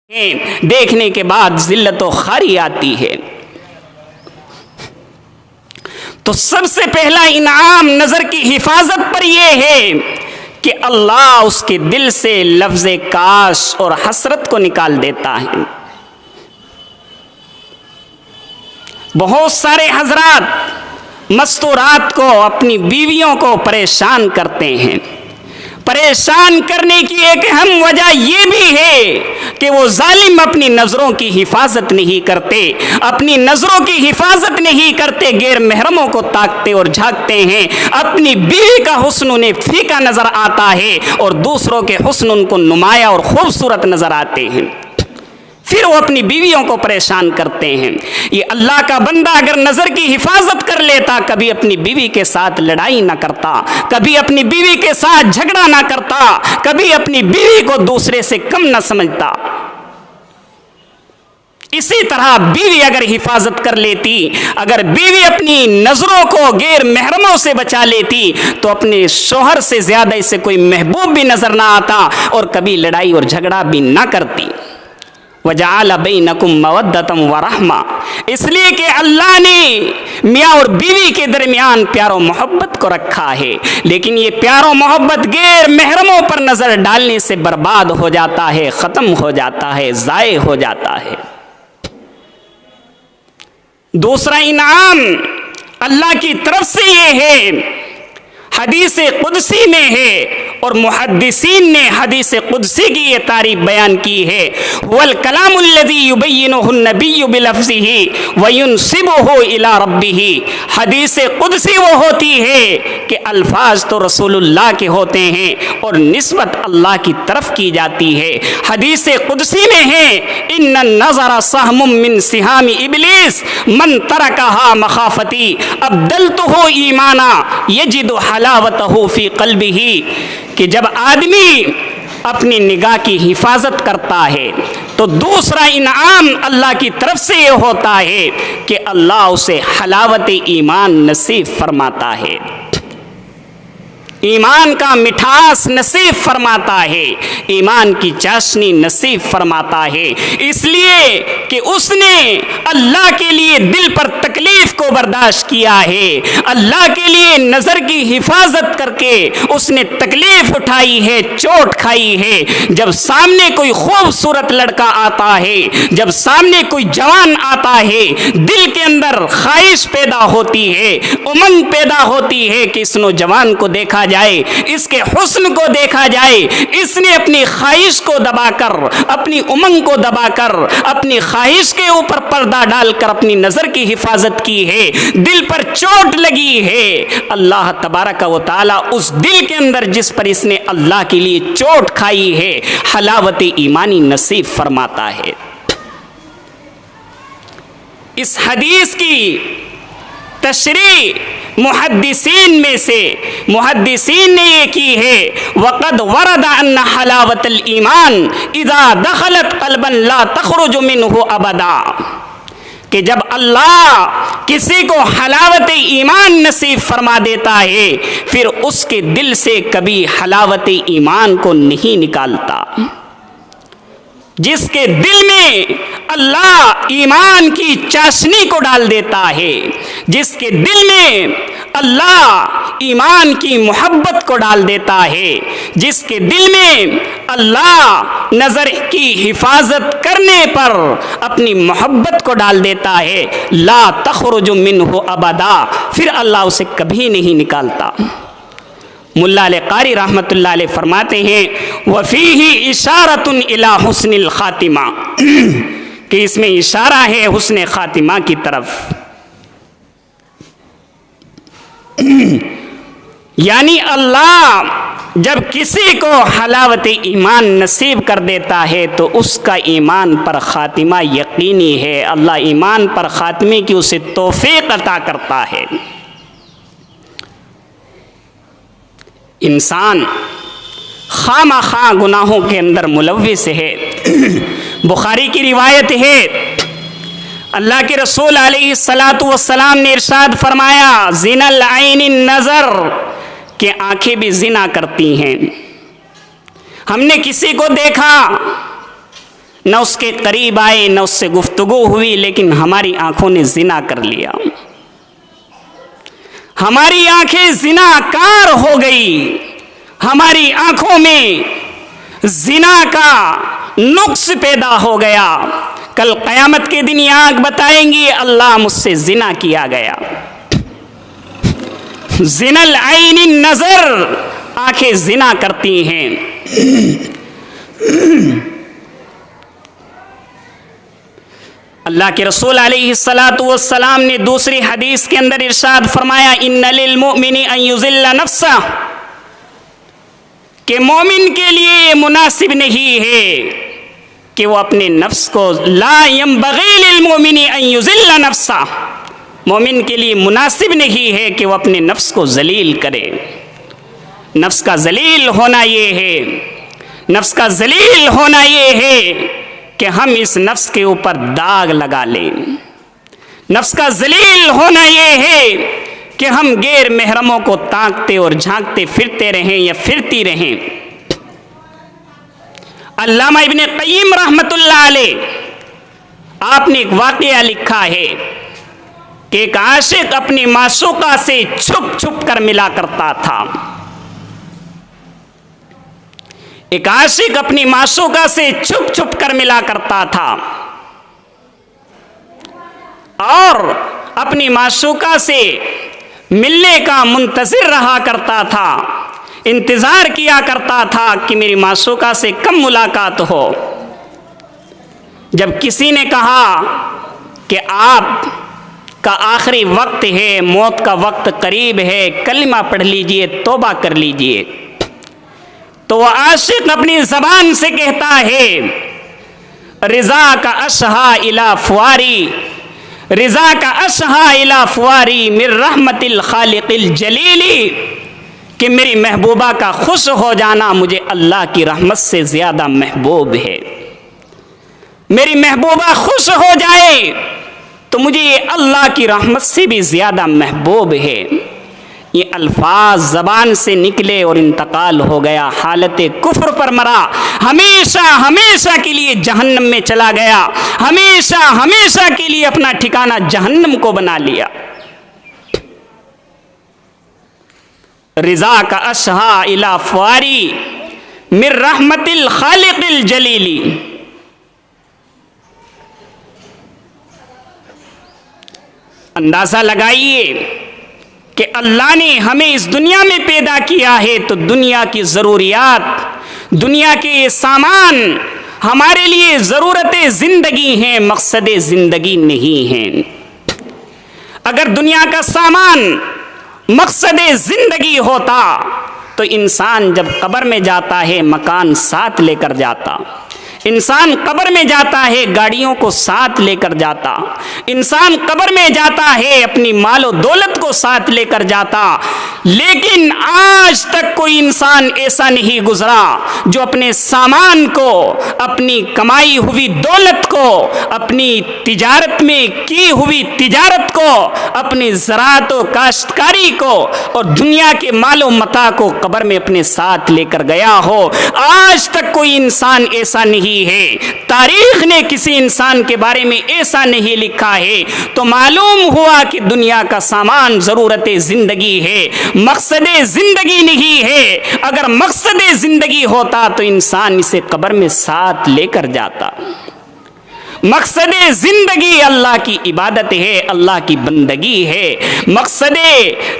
دیکھنے کے بعد ذلت و خواری آتی ہے۔ تو سب سے پہلا انعام نظر کی حفاظت پر یہ ہے کہ اللہ اس کے دل سے لفظ کاش اور حسرت کو نکال دیتا ہے۔ بہت سارے حضرات مستورات کو، اپنی بیویوں کو پریشان کرتے ہیں۔ پریشان کرنے کی ایک اہم وجہ یہ بھی ہے کہ وہ ظالم اپنی نظروں کی حفاظت نہیں کرتے، اپنی نظروں کی حفاظت نہیں کرتے، غیر محرموں کو تاکتے اور جھانکتے ہیں۔ اپنی بیوی کا حسن انہیں پھیکا نظر آتا ہے اور دوسروں کے حسن ان کو نمایاں اور خوبصورت نظر آتے ہیں، پھر وہ اپنی بیویوں کو پریشان کرتے ہیں۔ یہ اللہ کا بندہ اگر نظر کی حفاظت کر لیتا، کبھی اپنی بیوی کے ساتھ لڑائی نہ کرتا، کبھی اپنی بیوی کے ساتھ جھگڑا نہ کرتا، کبھی اپنی بیوی کو دوسرے سے کم نہ سمجھتا۔ اسی طرح بیوی اگر حفاظت کر لیتی، اگر بیوی اپنی نظروں کو غیر محرموں سے بچا لیتی، تو اپنے شوہر سے زیادہ اسے کوئی محبوب بھی نظر نہ آتا اور کبھی لڑائی اور جھگڑا بھی نہ کرتی۔ وَجَعَلَ بَيْنَكُمْ مَوَدَّةً وَرَحْمَةً، اس لیے کہ اللہ نے میاں اور بیوی کے درمیان پیار و محبت کو رکھا ہے، لیکن یہ پیار و محبت غیر محرموں پر نظر ڈالنے سے برباد ہو جاتا ہے، ختم ہو جاتا ہے، ضائع ہو جاتا ہے۔ دوسرا انعام اللہ کی طرف سے یہ ہے، حدیث قدسی میں ہے اور محدثین نے حدیث قدسی کی یہ تعریف بیان کی ہے، وَالْكَلَامُ الَّذِي يُبَيِّنُهُ النَّبِيُّ بِلَفْظِهِ وَيُنْسِبُهُ إِلَىٰ رَبِّهِ۔ حدیث قدسی وہ ہوتی ہے کہ الفاظ تو رسول اللہ کے ہوتے ہیں اور نسبت اللہ کی طرف کی جاتی ہے۔ حدیث قدسی میں ہے، إِنَّ النَّظَرَ سَهْمٌ مِّن سِهَامِ إِبْلِيسَ مَن تَرَكَهَا مَخَافَتِي أَبْدَلْتُهُ إِيمَانًا يَجِدُ حَلَاوَتَهُ فِي قَلْبِهِ، کہ جب آدمی اپنی نگاہ کی حفاظت کرتا ہے تو دوسرا انعام اللہ کی طرف سے یہ ہوتا ہے کہ اللہ اسے حلاوت ایمان نصیب فرماتا ہے، ایمان کا مٹھاس نصیب فرماتا ہے، ایمان کی چاشنی نصیب فرماتا ہے، اس لیے کہ اس نے اللہ کے لیے دل پر تکلیف کو برداشت کیا ہے، اللہ کے لیے نظر کی حفاظت کر کے اس نے تکلیف اٹھائی ہے، چوٹ کھائی ہے۔ جب سامنے کوئی خوبصورت لڑکا آتا ہے، جب سامنے کوئی جوان آتا ہے، دل کے اندر خواہش پیدا ہوتی ہے، امنگ پیدا ہوتی ہے کہ اس نوجوان کو دیکھا جائے، اس کے حسن کو دیکھا جائے۔ اس نے اپنی خواہش کو دبا کر، اپنی امنگ کو دبا کر، اپنی خواہش کے اوپر پردہ ڈال کر اپنی نظر کی حفاظت کی ہے، دل پر چوٹ لگی ہے۔ اللہ تبارک و تعالی اس دل کے اندر جس پر اس نے اللہ کے لیے چوٹ کھائی ہے، حلاوت ایمانی نصیب فرماتا ہے۔ اس حدیث کی تشریح محدثین میں سے محدثین نے یہ کی ہے، وَقَدْ وَرَدَ أَنَّ حَلَاوَةَ الْإِيمَانِ إِذَا دَخَلَتْ قَلْبًا لَا تَخْرُجُ مِنْهُ أَبَدًا، کہ جب اللہ کسی کو حلاوت ایمان نصیب فرما دیتا ہے، پھر اس کے دل سے کبھی حلاوت ایمان کو نہیں نکالتا۔ جس کے دل میں اللہ ایمان کی چاشنی کو ڈال دیتا ہے، جس کے دل میں اللہ ایمان کی محبت کو ڈال دیتا ہے، جس کے دل میں اللہ نظر کی حفاظت کرنے پر اپنی محبت کو ڈال دیتا ہے، لا تخرج منہ ابدا، پھر اللہ اسے کبھی نہیں نکالتا۔ ملا علی قاری رحمۃ اللہ علیہ فرماتے ہیں، وَفِيهِ إِشَارَةٌ إِلَىٰ حُسْنِ الْخَاتِمَةِ، کہ اس میں اشارہ ہے حسن خاتمہ کی طرف، یعنی اللہ جب کسی کو حلاوت ایمان نصیب کر دیتا ہے تو اس کا ایمان پر خاتمہ یقینی ہے، اللہ ایمان پر خاتمے کی اسے توفیق عطا کرتا ہے۔ انسان خواہ خواہ گناہوں کے اندر ملوث ہے۔ بخاری کی روایت ہے، اللہ کے رسول علیہ السلام نے ارشاد فرمایا، زنا العین النظر، کہ آنکھیں بھی زنا کرتی ہیں۔ ہم نے کسی کو دیکھا نہ اس کے قریب آئے، نہ اس سے گفتگو ہوئی، لیکن ہماری آنکھوں نے زنا کر لیا، ہماری آنکھیں زنا کار ہو گئی، ہماری آنکھوں میں زنا کا نقص پیدا ہو گیا۔ کل قیامت کے دن یہ آنکھ بتائیں گی اللہ مجھ سے زنا کیا گیا۔ زنا العین النظر، آنکھیں زنا کرتی ہیں۔ اللہ کے رسول علیہ الصلاۃ والسلام نے دوسری حدیث کے اندر ارشاد فرمایا ان للمؤمن ان یذل نفسہ، کہ مومن کے لیے یہ مناسب نہیں ہے کہ وہ اپنے نفس کو، لا ينبغي للمؤمن ان یذل نفسہ، مومن کے لیے مناسب نہیں ہے کہ وہ اپنے نفس کو ذلیل کرے۔ نفس کا ذلیل ہونا یہ ہے، نفس کا ذلیل ہونا یہ ہے کہ ہم اس نفس کے اوپر داغ لگا لیں۔ نفس کا ذلیل ہونا یہ ہے کہ ہم غیر محرموں کو تاکتے اور جھانکتے پھرتے رہیں یا پھرتی رہیں۔ علامہ ابن قیم رحمۃ اللہ علیہ، آپ نے ایک واقعہ لکھا ہے کہ ایک عاشق اپنی معشوقہ سے چھپ چھپ کر ملا کرتا تھا۔ ایک عاشق اپنی معشوقہ سے چھپ چھپ کر ملا کرتا تھا اور اپنی معشوقہ سے ملنے کا منتظر رہا کرتا تھا، انتظار کیا کرتا تھا کہ میری معشوقہ سے کب ملاقات ہو۔ جب کسی نے کہا کہ آپ کا آخری وقت ہے، موت کا وقت قریب ہے، کلمہ پڑھ لیجئے، توبہ کر لیجئے، تو وہ عاشق اپنی زبان سے کہتا ہے رضا کا اشہا الی فواری، رضا کا اشہا الی فواری من رحمت الخالق الجلیل، کہ میری محبوبہ کا خوش ہو جانا مجھے اللہ کی رحمت سے زیادہ محبوب ہے۔ میری محبوبہ خوش ہو جائے تو مجھے یہ اللہ کی رحمت سے بھی زیادہ محبوب ہے۔ یہ الفاظ زبان سے نکلے اور انتقال ہو گیا، حالت کفر پر مرا، ہمیشہ ہمیشہ کے لیے جہنم میں چلا گیا، ہمیشہ ہمیشہ کے لیے اپنا ٹھکانہ جہنم کو بنا لیا۔ رضا کا اشہا الی فواری من رحمت الخالق الجلیل۔ اندازہ لگائیے کہ اللہ نے ہمیں اس دنیا میں پیدا کیا ہے تو دنیا کی ضروریات، دنیا کے یہ سامان ہمارے لیے ضرورت زندگی ہیں، مقصد زندگی نہیں ہیں۔ اگر دنیا کا سامان مقصد زندگی ہوتا تو انسان جب قبر میں جاتا ہے مکان ساتھ لے کر جاتا، انسان قبر میں جاتا ہے گاڑیوں کو ساتھ لے کر جاتا، انسان قبر میں جاتا ہے اپنی مال و دولت کو ساتھ لے کر جاتا، لیکن آج تک کوئی انسان ایسا نہیں گزرا جو اپنے سامان کو، اپنی کمائی ہوئی دولت کو، اپنی تجارت میں کی ہوئی تجارت کو، اپنی زراعت و کاشتکاری کو اور دنیا کے مال و متاع کو قبر میں اپنے ساتھ لے کر گیا ہو۔ آج تک کوئی انسان ایسا نہیں ہے، تاریخ نے کسی انسان کے بارے میں ایسا نہیں لکھا ہے، تو معلوم ہوا کہ دنیا کا سامان ضرورت زندگی ہے، مقصد زندگی نہیں ہے۔ اگر مقصد زندگی ہوتا تو انسان اسے قبر میں ساتھ لے کر جاتا۔ مقصد زندگی اللہ کی عبادت ہے، اللہ کی بندگی ہے۔ مقصد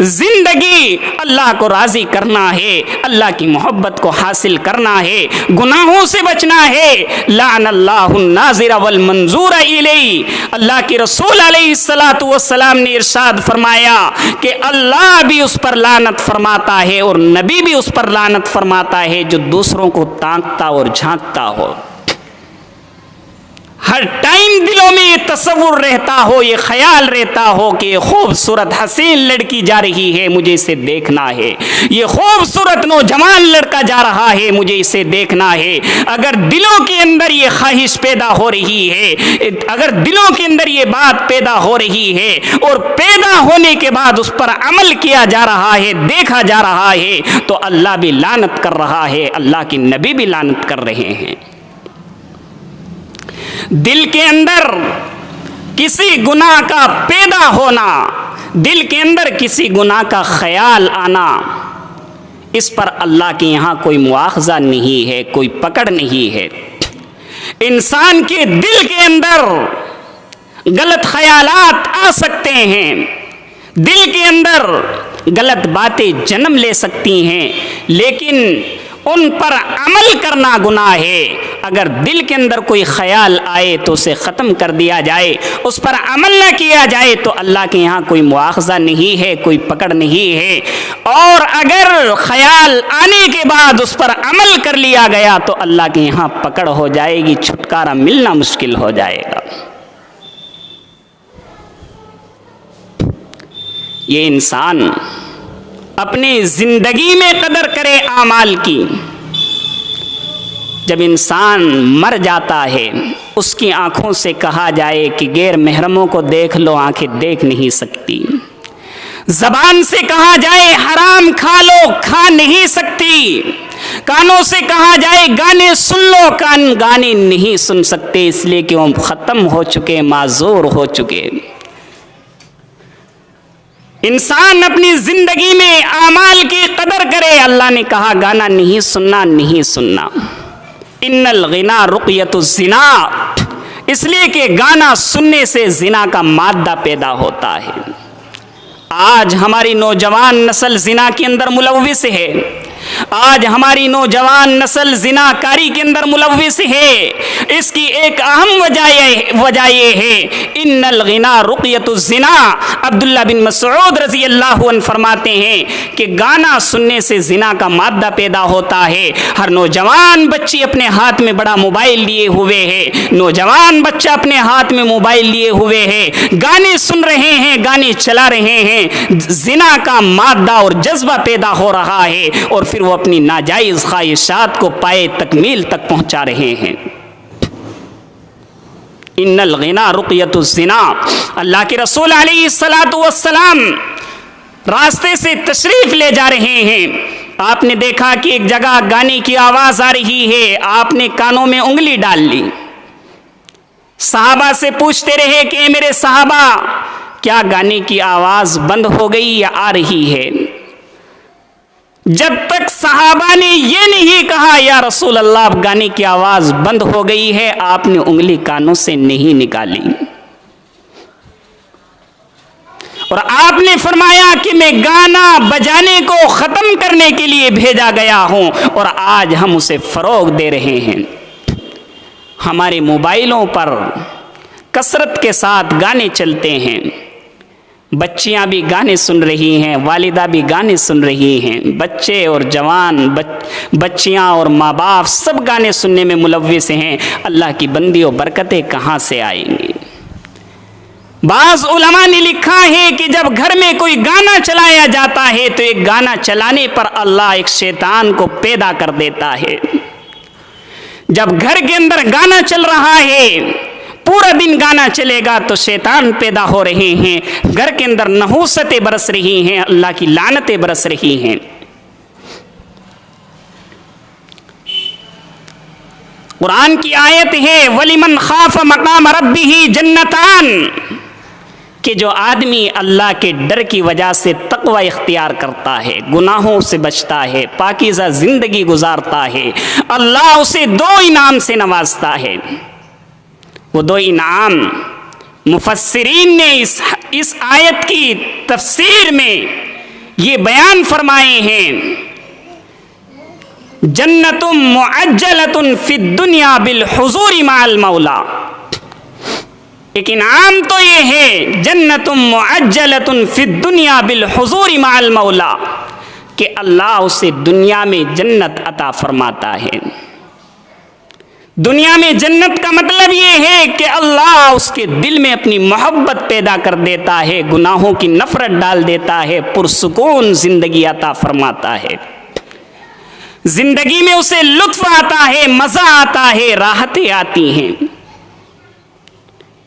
زندگی اللہ کو راضی کرنا ہے، اللہ کی محبت کو حاصل کرنا ہے، گناہوں سے بچنا ہے۔ لعن اللہ الناظر والمنظور الیہ، اللہ کے رسول علیہ الصلاۃ والسلام نے ارشاد فرمایا کہ اللہ بھی اس پر لعنت فرماتا ہے اور نبی بھی اس پر لعنت فرماتا ہے جو دوسروں کو تانکتا اور جھانکتا ہو۔ ہر ٹائم دلوں میں یہ تصور رہتا ہو، یہ خیال رہتا ہو کہ یہ خوبصورت حسین لڑکی جا رہی ہے، مجھے اسے دیکھنا ہے، یہ خوبصورت نوجوان لڑکا جا رہا ہے، مجھے اسے دیکھنا ہے۔ اگر دلوں کے اندر یہ خواہش پیدا ہو رہی ہے، اگر دلوں کے اندر یہ بات پیدا ہو رہی ہے اور پیدا ہونے کے بعد اس پر عمل کیا جا رہا ہے، دیکھا جا رہا ہے، تو اللہ بھی لعنت کر رہا ہے، اللہ کے نبی بھی لعنت کر رہے ہیں۔ دل کے اندر کسی گناہ کا پیدا ہونا، دل کے اندر کسی گناہ کا خیال آنا، اس پر اللہ کے یہاں کوئی مواخذہ نہیں ہے، کوئی پکڑ نہیں ہے۔ انسان کے دل کے اندر غلط خیالات آ سکتے ہیں، دل کے اندر غلط باتیں جنم لے سکتی ہیں، لیکن ان پر عمل کرنا گناہ ہے۔ اگر دل کے اندر کوئی خیال آئے تو اسے ختم کر دیا جائے، اس پر عمل نہ کیا جائے تو اللہ کے یہاں کوئی مواخذہ نہیں ہے، کوئی پکڑ نہیں ہے۔ اور اگر خیال آنے کے بعد اس پر عمل کر لیا گیا تو اللہ کے یہاں پکڑ ہو جائے گی، چھٹکارا ملنا مشکل ہو جائے گا۔ یہ انسان اپنی زندگی میں قدر کرے اعمال کی۔ جب انسان مر جاتا ہے، اس کی آنکھوں سے کہا جائے کہ غیر محرموں کو دیکھ لو، آنکھیں دیکھ نہیں سکتی۔ زبان سے کہا جائے حرام کھا لو، کھا نہیں سکتی۔ کانوں سے کہا جائے گانے سن لو، کان گانے نہیں سن سکتے، اس لیے کہ وہ ختم ہو چکے، معذور ہو چکے۔ انسان اپنی زندگی میں اعمال کی قدر کرے۔ اللہ نے کہا گانا نہیں سننا، نہیں سننا۔ ان الغنا رقیۃ الزنا، اس لیے کہ گانا سننے سے زنا کا مادہ پیدا ہوتا ہے۔ آج ہماری نوجوان نسل زنا کے اندر ملوث ہے، آج ہماری نوجوان نسل زنا کاری کے اندر ملوث ہے۔ اس کی ایک اہم وجہ یہ ہے ان الغنا رقیۃ الزنا۔ عبداللہ بن مسعود رضی اللہ عنہ فرماتے ہیں کہ گانا سننے سے زنا کا مادہ پیدا ہوتا ہے۔ ہر نوجوان بچی اپنے ہاتھ میں بڑا موبائل لیے ہوئے ہے، نوجوان بچہ اپنے ہاتھ میں موبائل لیے ہوئے ہے، گانے سن رہے ہیں، گانے چلا رہے ہیں، زنا کا مادہ اور جذبہ پیدا ہو رہا ہے، اور پھر وہ اپنی ناجائز خواہشات کو پائے تکمیل تک پہنچا رہے ہیں۔ ان الغنا رقیۃ الزنا۔ اللہ کے رسول علیہ الصلاۃ والسلام راستے سے تشریف لے جا رہے ہیں، آپ نے دیکھا کہ ایک جگہ گانے کی آواز آ رہی ہے، آپ نے کانوں میں انگلی ڈال لی۔ صحابہ سے پوچھتے رہے کہ اے میرے صحابہ، کیا گانے کی آواز بند ہو گئی یا آ رہی ہے؟ جب تک صحابہ نے یہ نہیں کہا یا رسول اللہ اب گانے کی آواز بند ہو گئی ہے، آپ نے انگلی کانوں سے نہیں نکالی، اور آپ نے فرمایا کہ میں گانا بجانے کو ختم کرنے کے لیے بھیجا گیا ہوں، اور آج ہم اسے فروغ دے رہے ہیں۔ ہمارے موبائلوں پر کثرت کے ساتھ گانے چلتے ہیں، بچیاں بھی گانے سن رہی ہیں، والدہ بھی گانے سن رہی ہیں، بچے اور جوان، بچیاں اور ماں باپ سب گانے سننے میں ملوث ہیں۔ اللہ کی بندی و برکتیں کہاں سے آئیں گی؟ بعض علماء نے لکھا ہے کہ جب گھر میں کوئی گانا چلایا جاتا ہے تو ایک گانا چلانے پر اللہ ایک شیطان کو پیدا کر دیتا ہے۔ جب گھر کے اندر گانا چل رہا ہے، پورا دن گانا چلے گا تو شیطان پیدا ہو رہے ہیں، گھر کے اندر نحوستیں برس رہی ہیں، اللہ کی لعنتیں برس رہی ہیں۔ قرآن کی آیت ہے وَلِمَنْ خَافَ مَقَامَ رَبِّهِ جَنَّتَانِ، کہ جو آدمی اللہ کے ڈر کی وجہ سے تقوی اختیار کرتا ہے، گناہوں سے بچتا ہے، پاکیزہ زندگی گزارتا ہے، اللہ اسے 2 انعام سے نوازتا ہے۔ وہ 2 انعام مفسرین نے اس آیت کی تفسیر میں یہ بیان فرمائے ہیں، جنت معجلۃ فی الدنیا بالحضور مع المولا۔ ایک انعام تو یہ ہے جنت معجلۃ فی الدنیا بالحضور مع المولا، کہ اللہ اسے دنیا میں جنت عطا فرماتا ہے۔ دنیا میں جنت کا مطلب یہ ہے کہ اللہ اس کے دل میں اپنی محبت پیدا کر دیتا ہے، گناہوں کی نفرت ڈال دیتا ہے، پرسکون زندگی عطا فرماتا ہے، زندگی میں اسے لطف آتا ہے، مزہ آتا ہے، راحتیں آتی ہیں۔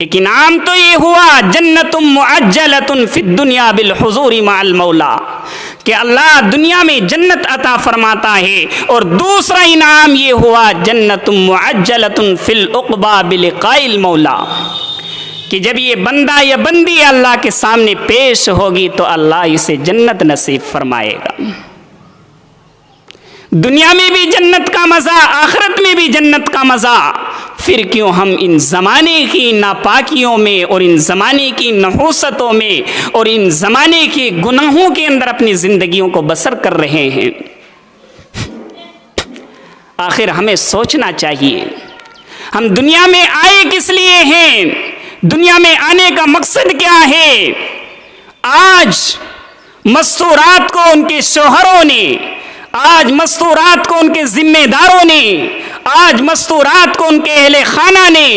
ایک انعام تو یہ ہوا جنت معجلۃ فی الدنیا بالحضور مع المولا، کہ اللہ دنیا میں جنت عطا فرماتا ہے، اور دوسرا انعام یہ ہوا جنت معجلۃ فی العقبیٰ بلقاء المولا، کہ جب یہ بندہ یا بندی اللہ کے سامنے پیش ہوگی تو اللہ اسے جنت نصیب فرمائے گا۔ دنیا میں بھی جنت کا مزہ، آخرت میں بھی جنت کا مزہ، پھر کیوں ہم ان زمانے کی ناپاکیوں میں اور ان زمانے کی نحوستوں میں اور ان زمانے کے گناہوں کے اندر اپنی زندگیوں کو بسر کر رہے ہیں؟ آخر ہمیں سوچنا چاہیے ہم دنیا میں آئے کس لیے ہیں، دنیا میں آنے کا مقصد کیا ہے؟ آج مستورات کو ان کے شوہروں نے، آج مستورات کو ان کے ذمہ داروں نے، آج مستورات کو ان کے اہل خانہ نے،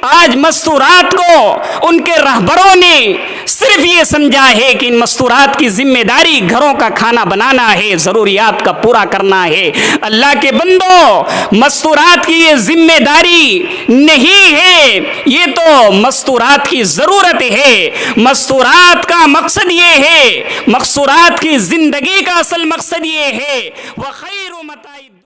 آج مستورات کو ان کے رہبروں نے صرف یہ سمجھا ہے کہ ان مستورات کی ذمہ داری گھروں کا کھانا بنانا ہے، ضروریات کا پورا کرنا ہے۔ اللہ کے بندو، مستورات کی یہ ذمہ داری نہیں ہے، یہ تو مستورات کی ضرورت ہے۔ مستورات کا مقصد یہ ہے، مستورات کی زندگی کا اصل مقصد یہ ہے، وَخَيْرُ مَتَاعِ